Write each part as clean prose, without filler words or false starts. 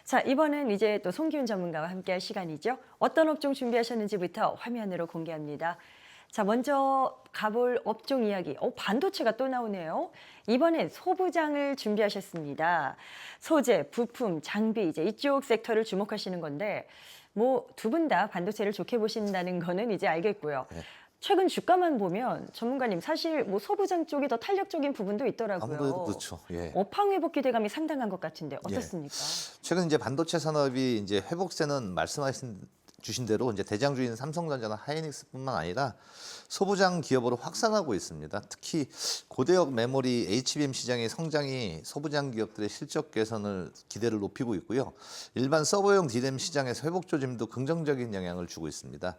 자, 이번엔 이제 또 송기훈 전문가와 함께할 시간이죠. 어떤 업종 준비하셨는지부터 화면으로 공개합니다. 자, 먼저 가볼 업종 이야기. 반도체가 또 나오네요. 이번엔 소부장을 준비하셨습니다. 소재, 부품, 장비 이제 이쪽 섹터를 주목하시는 건데 뭐 두 분 다 반도체를 좋게 보신다는 거는 이제 알겠고요. 네. 최근 주가만 보면 전문가님 사실 뭐 소부장 쪽이 더 탄력적인 부분도 있더라고요. 아무래도 그렇죠. 예. 업황 회복 기대감이 상당한 것 같은데 예. 어떻습니까? 최근 이제 반도체 산업이 이제 회복세는 주신 대로 이제 대장주인 삼성전자나 하이닉스뿐만 아니라 소부장 기업으로 확산하고 있습니다. 특히 고대역 메모리 HBM 시장의 성장이 소부장 기업들의 실적 개선을 기대를 높이고 있고요. 일반 서버용 DRAM 시장에서 회복 조짐도 긍정적인 영향을 주고 있습니다.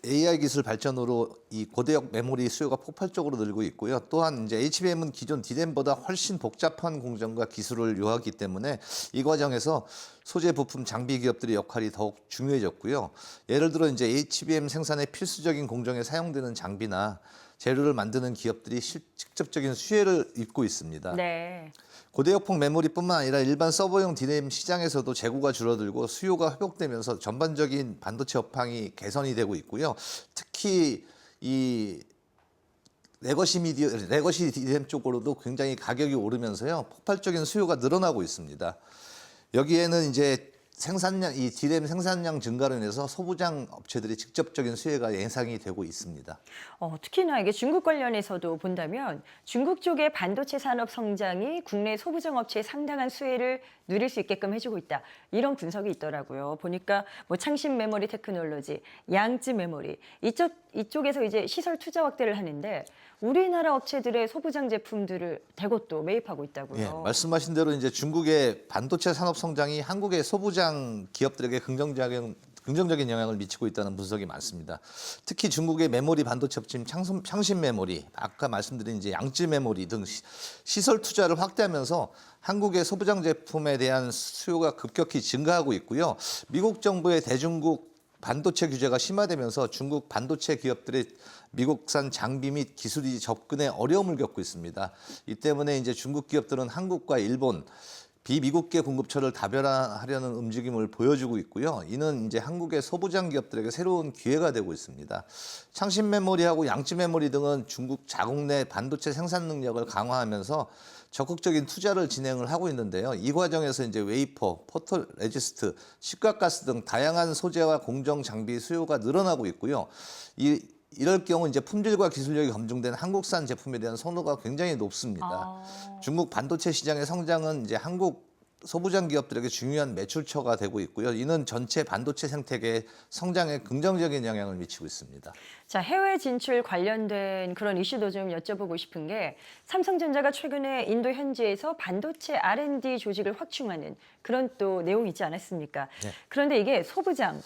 AI 기술 발전으로 이 고대역 메모리 수요가 폭발적으로 늘고 있고요. 또한 이제 HBM은 기존 DRAM보다 훨씬 복잡한 공정과 기술을 요하기 때문에 이 과정에서 소재 부품 장비 기업들의 역할이 더욱 중요해졌고요. 예를 들어 이제 HBM 생산에 필수적인 공정에 사용되는 장비나 재료를 만드는 기업들이 직접적인 수혜를 입고 있습니다. 네. 고대역폭 메모리뿐만 아니라 일반 서버용 DRAM 시장에서도 재고가 줄어들고 수요가 회복되면서 전반적인 반도체 업황이 개선이 되고 있고요. 특히 이 레거시 DRAM 쪽으로도 굉장히 가격이 오르면서요. 폭발적인 수요가 늘어나고 있습니다. 여기에는 이제 이 DRAM 생산량 증가로 인해서 소부장 업체들이 직접적인 수혜가 예상이 되고 있습니다. 특히나 이게 중국 관련해서도 본다면 중국 쪽의 반도체 산업 성장이 국내 소부장 업체에 상당한 수혜를 누릴 수 있게끔 해주고 있다. 이런 분석이 있더라고요. 보니까 뭐 창신 메모리 테크놀로지, 양쯔 메모리 이쪽에서 이제 시설 투자 확대를 하는데 우리나라 업체들의 소부장 제품들을 대거 또 매입하고 있다고요. 예, 말씀하신 대로 이제 중국의 반도체 산업 성장이 한국의 소부장 기업들에게 긍정적인 영향을 미치고 있다는 분석이 많습니다. 특히 중국의 메모리 반도체 업체인 창신 메모리, 아까 말씀드린 이제 양쯔 메모리 등 시설 투자를 확대하면서 한국의 소부장 제품에 대한 수요가 급격히 증가하고 있고요. 미국 정부의 대중국 반도체 규제가 심화되면서 중국 반도체 기업들의 미국산 장비 및 기술이 접근에 어려움을 겪고 있습니다. 이 때문에 이제 중국 기업들은 한국과 일본, 비미국계 공급처를 다변화하려는 움직임을 보여주고 있고요. 이는 이제 한국의 소부장 기업들에게 새로운 기회가 되고 있습니다. 창신 메모리하고 양쯔 메모리 등은 중국 자국 내 반도체 생산 능력을 강화하면서 적극적인 투자를 진행을 하고 있는데요. 이 과정에서 이제 웨이퍼, 포토레지스트, 시가가스 등 다양한 소재와 공정 장비 수요가 늘어나고 있고요. 이럴 경우 이제 품질과 기술력이 검증된 한국산 제품에 대한 선호가 굉장히 높습니다. 중국 반도체 시장의 성장은 이제 한국 소부장 기업들에게 중요한 매출처가 되고 있고요. 이는 전체 반도체 생태계의 성장에 긍정적인 영향을 미치고 있습니다. 자, 해외 진출 관련된 그런 이슈도 좀 여쭤보고 싶은 게 삼성전자가 최근에 인도 현지에서 반도체 R&D 조직을 확충하는 그런 또 내용이 있지 않았습니까? 네. 그런데 이게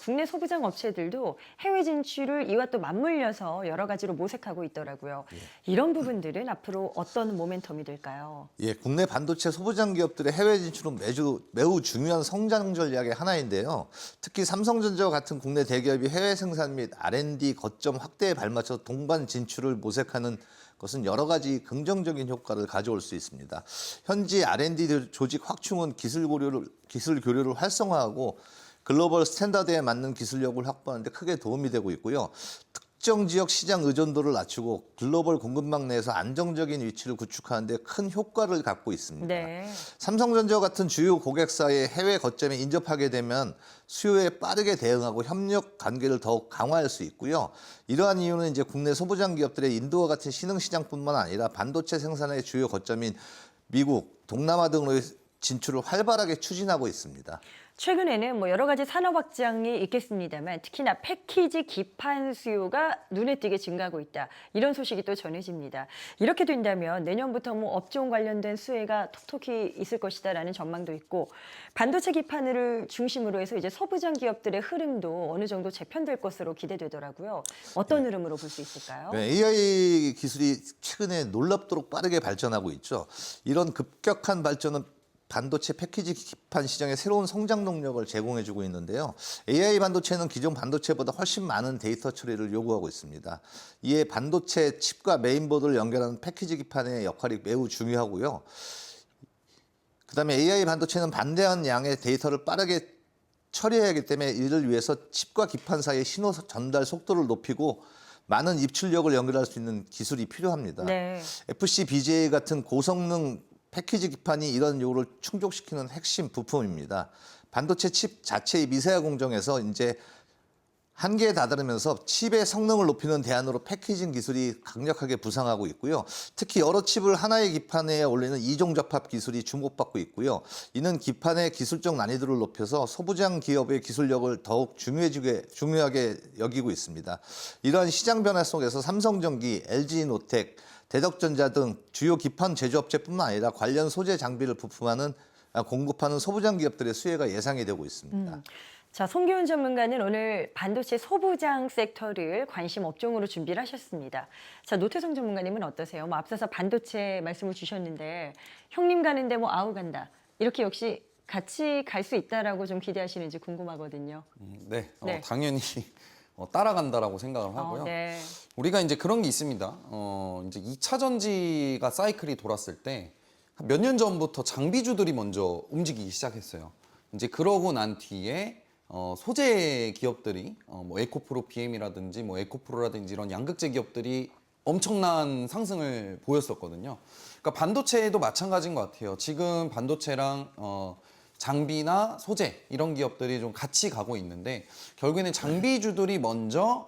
국내 소부장 업체들도 해외 진출을 이와 또 맞물려서 여러 가지로 모색하고 있더라고요. 이런 부분들은 앞으로 어떤 모멘텀이 될까요? 예, 국내 반도체 소부장 기업들의 해외 진출은 매우 중요한 성장 전략의 하나인데요. 특히 삼성전자와 같은 국내 대기업이 해외 생산 및 R&D 거점 확대에 발맞춰 동반 진출을 모색하는 것은 여러 가지 긍정적인 효과를 가져올 수 있습니다. 현지 R&D 조직 확충은 기술 교류를 활성화하고 글로벌 스탠다드에 맞는 기술력을 확보하는 데 크게 도움이 되고 있고요. 특정 지역 시장 의존도를 낮추고 글로벌 공급망 내에서 안정적인 위치를 구축하는 데 큰 효과를 갖고 있습니다. 네. 삼성전자와 같은 주요 고객사의 해외 거점에 인접하게 되면 수요에 빠르게 대응하고 협력 관계를 더욱 강화할 수 있고요. 이러한 이유는 이제 국내 소부장 기업들의 인도와 같은 신흥 시장뿐만 아니라 반도체 생산의 주요 거점인 미국, 동남아 등으로의 진출을 활발하게 추진하고 있습니다. 최근에는 뭐 여러 가지 산업 확장이 있겠습니다만 특히나 패키지 기판 수요가 눈에 띄게 증가하고 있다. 이런 소식이 또 전해집니다. 이렇게 된다면 내년부터 뭐 업종 관련된 수혜가 톡톡히 있을 것이다라는 전망도 있고 반도체 기판을 중심으로 해서 이제 소부장 기업들의 흐름도 어느 정도 재편될 것으로 기대되더라고요. 어떤 흐름으로 볼 수 있을까요? 네, AI 기술이 최근에 놀랍도록 빠르게 발전하고 있죠. 이런 급격한 발전은 반도체 패키지 기판 시장에 새로운 성장 동력을 제공해주고 있는데요. AI 반도체는 기존 반도체보다 훨씬 많은 데이터 처리를 요구하고 있습니다. 이에 반도체 칩과 메인보드를 연결하는 패키지 기판의 역할이 매우 중요하고요. 그다음에 AI 반도체는 반대한 양의 데이터를 빠르게 처리해야 하기 때문에 이를 위해서 칩과 기판 사이의 신호 전달 속도를 높이고 많은 입출력을 연결할 수 있는 기술이 필요합니다. 네. FCBGA 같은 고성능 패키지 기판이 이런 요구를 충족시키는 핵심 부품입니다. 반도체 칩 자체의 미세화 공정에서 이제 한계에 다다르면서 칩의 성능을 높이는 대안으로 패키징 기술이 강력하게 부상하고 있고요. 특히 여러 칩을 하나의 기판에 올리는 이종 접합 기술이 주목받고 있고요. 이는 기판의 기술적 난이도를 높여서 소부장 기업의 기술력을 더욱 중요하게 여기고 있습니다. 이러한 시장 변화 속에서 삼성전기, LG노텍, 대덕전자 등 주요 기판 제조업체뿐만 아니라 관련 소재 장비를 공급하는 소부장 기업들의 수혜가 예상이 되고 있습니다. 자, 송기훈 전문가는 오늘 반도체 소부장 섹터를 관심 업종으로 준비를 하셨습니다. 자, 노태성 전문가님은 어떠세요? 뭐 앞서서 반도체 말씀을 주셨는데 형님 가는데 뭐 아우 간다. 이렇게 역시 같이 갈 수 있다라고 좀 기대하시는지 궁금하거든요. 네, 네. 당연히 따라간다라고 생각을 하고요. 네. 우리가 이제 그런 게 있습니다. 이제 2차 전지가 사이클이 돌았을 때 몇 년 전부터 장비주들이 먼저 움직이기 시작했어요. 이제 그러고 난 뒤에 소재 기업들이 뭐 에코프로 BM이라든지 뭐 에코프로라든지 이런 양극재 기업들이 엄청난 상승을 보였었거든요. 그러니까 반도체도 마찬가지인 것 같아요. 지금 반도체랑 장비나 소재 이런 기업들이 좀 같이 가고 있는데 결국에는 장비주들이 먼저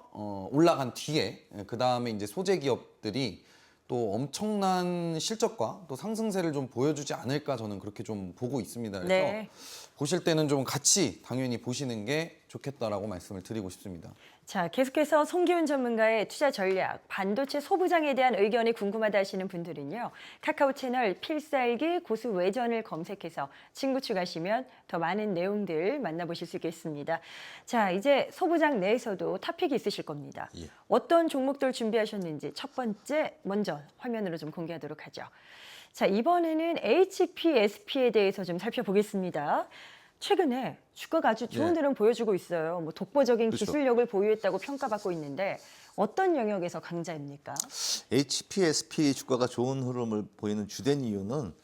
올라간 뒤에 그 다음에 이제 소재 기업들이 또 엄청난 실적과 또 상승세를 좀 보여주지 않을까 저는 그렇게 좀 보고 있습니다. 그래서 네. 보실 때는 좀 같이 당연히 보시는 게 좋겠다라고 말씀을 드리고 싶습니다. 자, 계속해서 송기훈 전문가의 투자 전략, 반도체 소부장에 대한 의견이 궁금하다 하시는 분들은요. 카카오 채널 필살기 고수 외전을 검색해서 친구 추가하시면 더 많은 내용들 만나보실 수 있겠습니다. 자, 이제 소부장 내에서도 탑픽이 있으실 겁니다. 예. 어떤 종목들 준비하셨는지 첫 번째 먼저 화면으로 좀 공개하도록 하죠. 자, 이번에는 HPSP에 대해서 좀 살펴보겠습니다. 최근에 주가가 아주 좋은 네. 흐름 보여주고 있어요. 뭐 독보적인 그렇죠. 기술력을 보유했다고 평가받고 있는데 어떤 영역에서 강자입니까? HPSP 주가가 좋은 흐름을 보이는 주된 이유는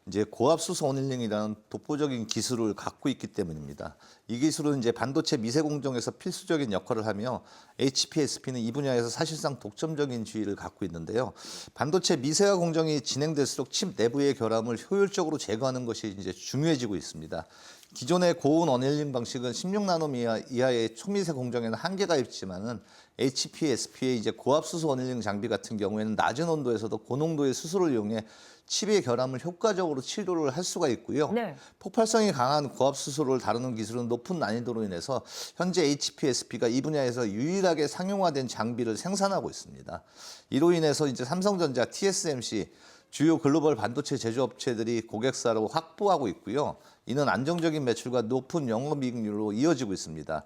이제 고압수소 오닐링이라는 독보적인 기술을 갖고 있기 때문입니다. 이 기술은 이제 반도체 미세 공정에서 필수적인 역할을 하며 HPSP는 이 분야에서 사실상 독점적인 지위를 갖고 있는데요. 반도체 미세화 공정이 진행될수록 칩 내부의 결함을 효율적으로 제거하는 것이 이제 중요해지고 있습니다. 기존의 고온 어닐링 방식은 16나노미터 이하의 초미세 공정에는 한계가 있지만은 HPSP의 이제 고압수소 어닐링 장비 같은 경우에는 낮은 온도에서도 고농도의 수소를 이용해 칩의 결함을 효과적으로 치료를 할 수가 있고요. 네. 폭발성이 강한 고압수소를 다루는 기술은 높은 난이도로 인해서 현재 HPSP가 이 분야에서 유일하게 상용화된 장비를 생산하고 있습니다. 이로 인해서 이제 삼성전자, TSMC 주요 글로벌 반도체 제조업체들이 고객사로 확보하고 있고요. 이는 안정적인 매출과 높은 영업이익률로 이어지고 있습니다.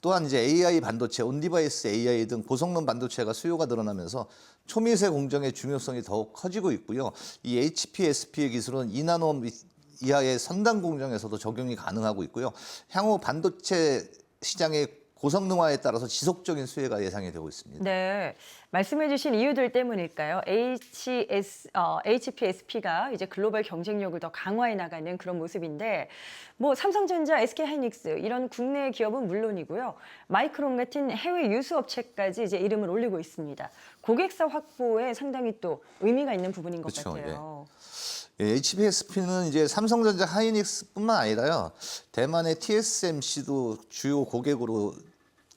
또한 이제 AI 반도체, 온디바이스 AI 등 고성능 반도체가 수요가 늘어나면서 초미세 공정의 중요성이 더욱 커지고 있고요. 이 HPSP의 기술은 2나노 이하의 선단 공정에서도 적용이 가능하고 있고요. 향후 반도체 시장의 고성능화에 따라서 지속적인 수혜가 예상이 되고 있습니다. 네, 말씀해주신 이유들 때문일까요? HPSP가 이제 글로벌 경쟁력을 더 강화해 나가는 그런 모습인데, 뭐 삼성전자, SK하이닉스 이런 국내 기업은 물론이고요, 마이크론 같은 해외 유수업체까지 이제 이름을 올리고 있습니다. 고객사 확보에 상당히 또 의미가 있는 부분인 것 그렇죠, 같아요. HPSP는 이제 삼성전자, 하이닉스뿐만 아니라요, 대만의 TSMC도 주요 고객으로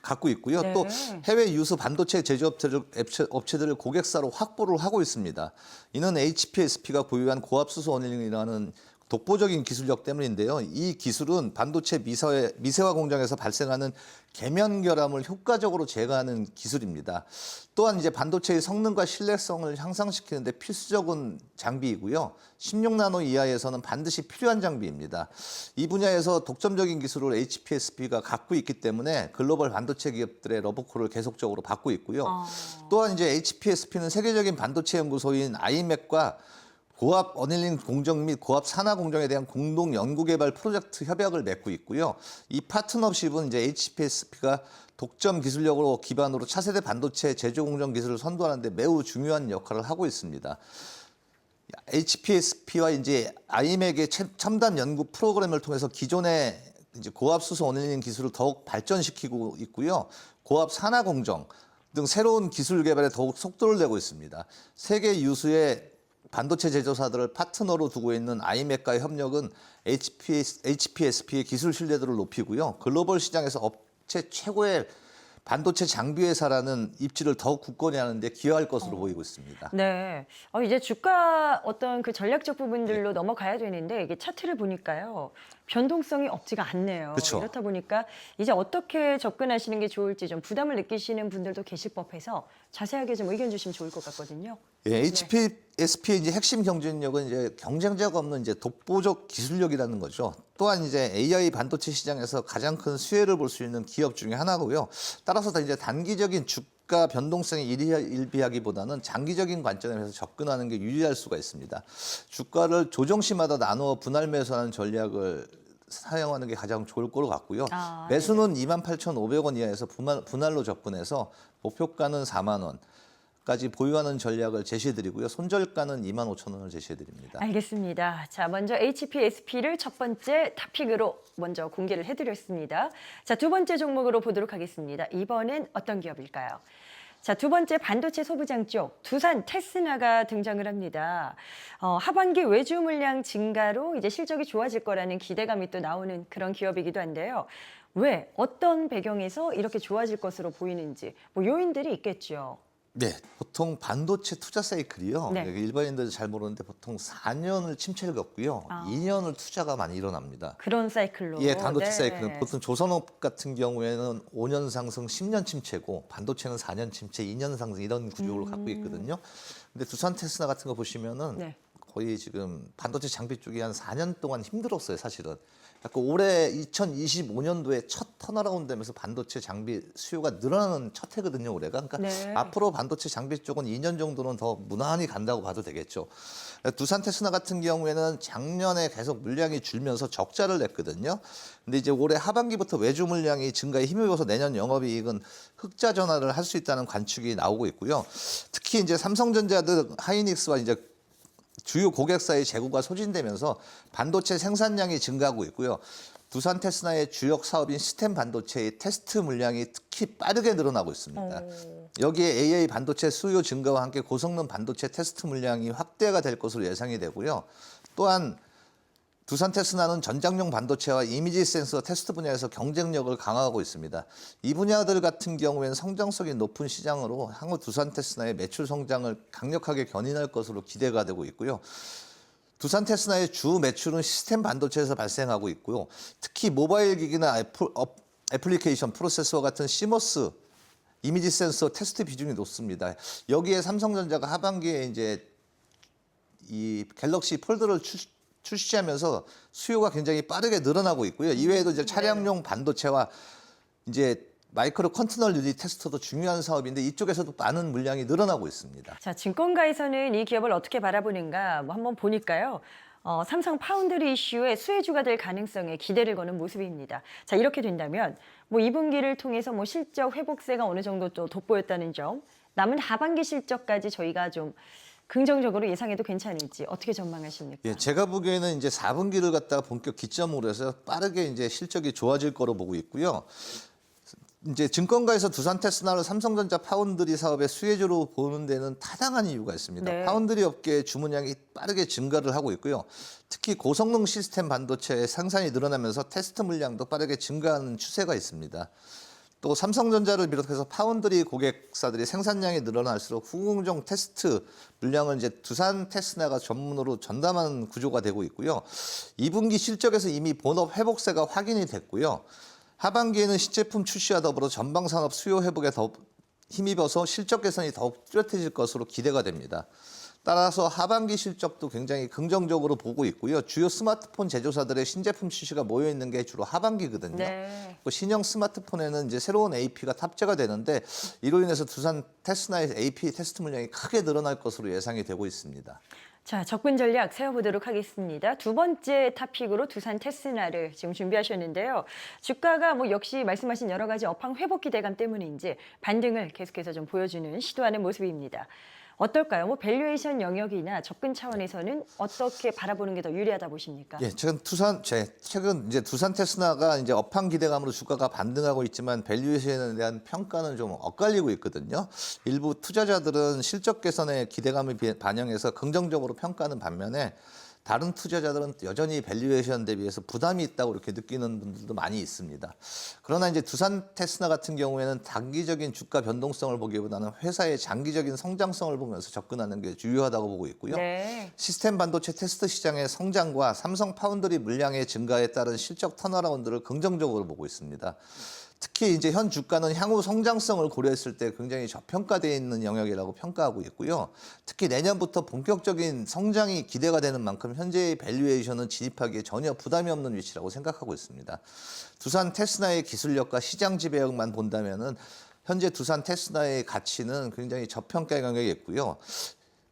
갖고 있고요. 네. 또 해외 유수 반도체 제조업체들을 고객사로 확보를 하고 있습니다. 이는 HPSP가 보유한 고압수소 어닐링이라는 독보적인 기술력 때문인데요. 이 기술은 반도체 미세화 공정에서 발생하는 계면 결함을 효과적으로 제거하는 기술입니다. 또한 이제 반도체의 성능과 신뢰성을 향상시키는데 필수적인 장비이고요. 16나노 이하에서는 반드시 필요한 장비입니다. 이 분야에서 독점적인 기술을 HPSP가 갖고 있기 때문에 글로벌 반도체 기업들의 러브콜을 계속적으로 받고 있고요. 또한 이제 HPSP는 세계적인 반도체 연구소인 아이맥과 고압 어닐링 공정 및 고압 산화 공정에 대한 공동 연구 개발 프로젝트 협약을 맺고 있고요. 이 파트너십은 이제 HPSP가 독점 기술력으로 기반으로 차세대 반도체 제조 공정 기술을 선도하는 데 매우 중요한 역할을 하고 있습니다. HPSP와 이제 아이맥의 첨단 연구 프로그램을 통해서 기존의 이제 고압 수소 원일린 기술을 더욱 발전시키고 있고요. 고압 산화 공정 등 새로운 기술 개발에 더욱 속도를 내고 있습니다. 세계 유수의 반도체 제조사들을 파트너로 두고 있는 아이맥과의 협력은 HPSP의 기술 신뢰도를 높이고요. 글로벌 시장에서 업체 최고의 반도체 장비 회사라는 입지를 더욱 굳건히 하는데 기여할 것으로 보이고 있습니다. 네. 이제 주가 어떤 그 전략적 부분들로 넘어가야 되는데 이게 차트를 보니까요. 변동성이 없지가 않네요. 그쵸. 이렇다 보니까 이제 어떻게 접근하시는 게 좋을지 좀 부담을 느끼시는 분들도 계실 법해서 자세하게 좀 의견 주시면 좋을 것 같거든요. 예, HPSP의 이제 핵심 경쟁력은 이제 경쟁자가 없는 이제 독보적 기술력이라는 거죠. 또한 이제 AI 반도체 시장에서 가장 큰 수혜를 볼 수 있는 기업 중에 하나고요. 따라서 다 이제 단기적인 주가 변동성이 일비하기보다는 장기적인 관점에서 접근하는 게 유리할 수가 있습니다. 주가를 조정시마다 나누어 분할 매수하는 전략을 사용하는 게 가장 좋을 것 같고요. 매수는 28,500원 이하에서 분할로 접근해서 목표가는 4만 원까지 보유하는 전략을 제시해드리고요. 손절가는 25,000원을 제시해드립니다. 알겠습니다. 자, 먼저 HPSP를 첫 번째 탑픽으로 먼저 공개를 해드렸습니다. 자, 두 번째 종목으로 보도록 하겠습니다. 이번엔 어떤 기업일까요? 자, 두 번째 반도체 소부장 쪽 두산 테스나가 등장을 합니다. 하반기 외주 물량 증가로 이제 실적이 좋아질 거라는 기대감이 또 나오는 그런 기업이기도 한데요. 왜 어떤 배경에서 이렇게 좋아질 것으로 보이는지 뭐 요인들이 있겠죠. 네, 보통 반도체 투자 사이클이요. 네. 일반인들은 잘 모르는데 보통 4년을 침체를 겪고요. 2년을 투자가 많이 일어납니다. 그런 사이클로. 예, 반도체 네. 사이클은 보통 조선업 같은 경우에는 5년 상승, 10년 침체고 반도체는 4년 침체, 2년 상승 이런 구조를 갖고 있거든요. 근데 두산 테스나 같은 거 보시면은 네. 거의 지금 반도체 장비 쪽이 한 4년 동안 힘들었어요, 사실은. 약간 올해 2025년도에 첫 턴어라운드 되면서 반도체 장비 수요가 늘어나는 첫 해거든요, 올해가. 그러니까 네. 앞으로 반도체 장비 쪽은 2년 정도는 더 무난히 간다고 봐도 되겠죠. 두산 테스나 같은 경우에는 작년에 계속 물량이 줄면서 적자를 냈거든요. 근데 이제 올해 하반기부터 외주 물량이 증가에 힘입어서 내년 영업이익은 흑자 전환을 할 수 있다는 관측이 나오고 있고요. 특히 이제 삼성전자 등 하이닉스와 이제 주요 고객사의 재고가 소진되면서 반도체 생산량이 증가하고 있고요. 두산 테스나의 주력 사업인 시스템 반도체의 테스트 물량이 특히 빠르게 늘어나고 있습니다. 여기에 AI 반도체 수요 증가와 함께 고성능 반도체 테스트 물량이 확대가 될 것으로 예상이 되고요. 또한 두산 테스나는 전장용 반도체와 이미지 센서 테스트 분야에서 경쟁력을 강화하고 있습니다. 이 분야들 같은 경우에는 성장성이 높은 시장으로 향후 두산 테스나의 매출 성장을 강력하게 견인할 것으로 기대가 되고 있고요. 두산 테스나의 주 매출은 시스템 반도체에서 발생하고 있고요. 특히 모바일 기기나 애플리케이션 프로세서 같은 시모스 이미지 센서 테스트 비중이 높습니다. 여기에 삼성전자가 하반기에 이제 이 갤럭시 폴드를 출시하면서 수요가 굉장히 빠르게 늘어나고 있고요. 이외에도 이제 차량용 반도체와 이제 마이크로 컨트롤 유닛 테스터도 중요한 사업인데 이쪽에서도 많은 물량이 늘어나고 있습니다. 자, 증권가에서는 이 기업을 어떻게 바라보는가 뭐 한번 보니까요. 삼성 파운드리 이슈의 수혜주가 될 가능성에 기대를 거는 모습입니다. 자, 이렇게 된다면 뭐 2분기를 통해서 뭐 실적 회복세가 어느 정도 또 돋보였다는 점, 남은 하반기 실적까지 저희가 좀 긍정적으로 예상해도 괜찮을지 어떻게 전망하십니까? 예, 제가 보기에는 이제 4분기를 갖다가 본격 기점으로 해서 빠르게 이제 실적이 좋아질 거로 보고 있고요. 이제 증권가에서 두산 테스나를 삼성전자 파운드리 사업의 수혜주로 보는 데는 타당한 이유가 있습니다. 네. 파운드리 업계의 주문량이 빠르게 증가를 하고 있고요. 특히 고성능 시스템 반도체의 생산이 늘어나면서 테스트 물량도 빠르게 증가하는 추세가 있습니다. 또 삼성전자를 비롯해서 파운드리 고객사들이 생산량이 늘어날수록 후공정 테스트 물량을 이제 두산 테스나가 전문으로 전담하는 구조가 되고 있고요. 2분기 실적에서 이미 본업 회복세가 확인이 됐고요. 하반기에는 신제품 출시와 더불어 전방 산업 수요 회복에 더 힘입어서 실적 개선이 더욱 뚜렷해질 것으로 기대가 됩니다. 따라서 하반기 실적도 굉장히 긍정적으로 보고 있고요. 주요 스마트폰 제조사들의 신제품 출시가 모여 있는 게 주로 하반기거든요. 네. 신형 스마트폰에는 이제 새로운 AP가 탑재가 되는데 이로 인해서 두산 테스나의 AP 테스트 물량이 크게 늘어날 것으로 예상이 되고 있습니다. 자, 접근 전략 세워보도록 하겠습니다. 두 번째 탑픽으로 두산 테스나를 지금 준비하셨는데요. 주가가 뭐 역시 말씀하신 여러 가지 업황 회복 기대감 때문인지 반등을 계속해서 좀 보여주는 시도하는 모습입니다. 어떨까요? 뭐 밸류에이션 영역이나 접근 차원에서는 어떻게 바라보는 게 더 유리하다 보십니까? 예, 최근 이제 두산 테스나가 이제 업황 기대감으로 주가가 반등하고 있지만 밸류에이션에 대한 평가는 좀 엇갈리고 있거든요. 일부 투자자들은 실적 개선에 기대감을 반영해서 긍정적으로 평가하는 반면에 다른 투자자들은 여전히 밸류에이션 대비해서 부담이 있다고 이렇게 느끼는 분들도 많이 있습니다. 그러나 이제 두산 테스나 같은 경우에는 단기적인 주가 변동성을 보기보다는 회사의 장기적인 성장성을 보면서 접근하는 게 주요하다고 보고 있고요. 네. 시스템 반도체 테스트 시장의 성장과 삼성 파운드리 물량의 증가에 따른 실적 턴어라운드를 긍정적으로 보고 있습니다. 특히 이제 현 주가는 향후 성장성을 고려했을 때 굉장히 저평가되어 있는 영역이라고 평가하고 있고요. 특히 내년부터 본격적인 성장이 기대가 되는 만큼 현재의 밸류에이션은 진입하기에 전혀 부담이 없는 위치라고 생각하고 있습니다. 두산 테스나의 기술력과 시장 지배력만 본다면은 현재 두산 테스나의 가치는 굉장히 저평가 영역에 있고요.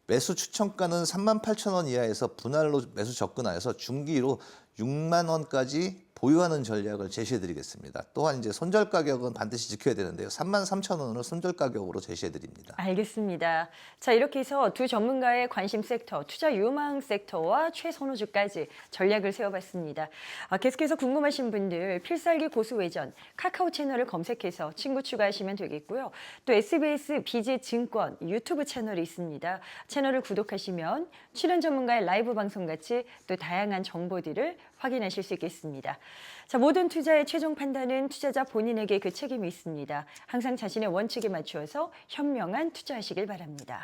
매수 추천가는 38,000원 이하에서 분할로 매수 접근하여서 중기로 6만 원까지 보유하는 전략을 제시해드리겠습니다. 또한 이제 손절 가격은 반드시 지켜야 되는데요. 33,000원을 손절 가격으로 제시해드립니다. 알겠습니다. 자, 이렇게 해서 두 전문가의 관심 섹터, 투자 유망 섹터와 최선호주까지 전략을 세워봤습니다. 계속해서 궁금하신 분들 필살기 고수외전 카카오 채널을 검색해서 친구 추가하시면 되겠고요. 또 SBS BJ증권 유튜브 채널이 있습니다. 채널을 구독하시면 출연 전문가의 라이브 방송 같이 또 다양한 정보들을 확인하실 수 있겠습니다. 자, 모든 투자의 최종 판단은 투자자 본인에게 그 책임이 있습니다. 항상 자신의 원칙에 맞추어서 현명한 투자하시길 바랍니다.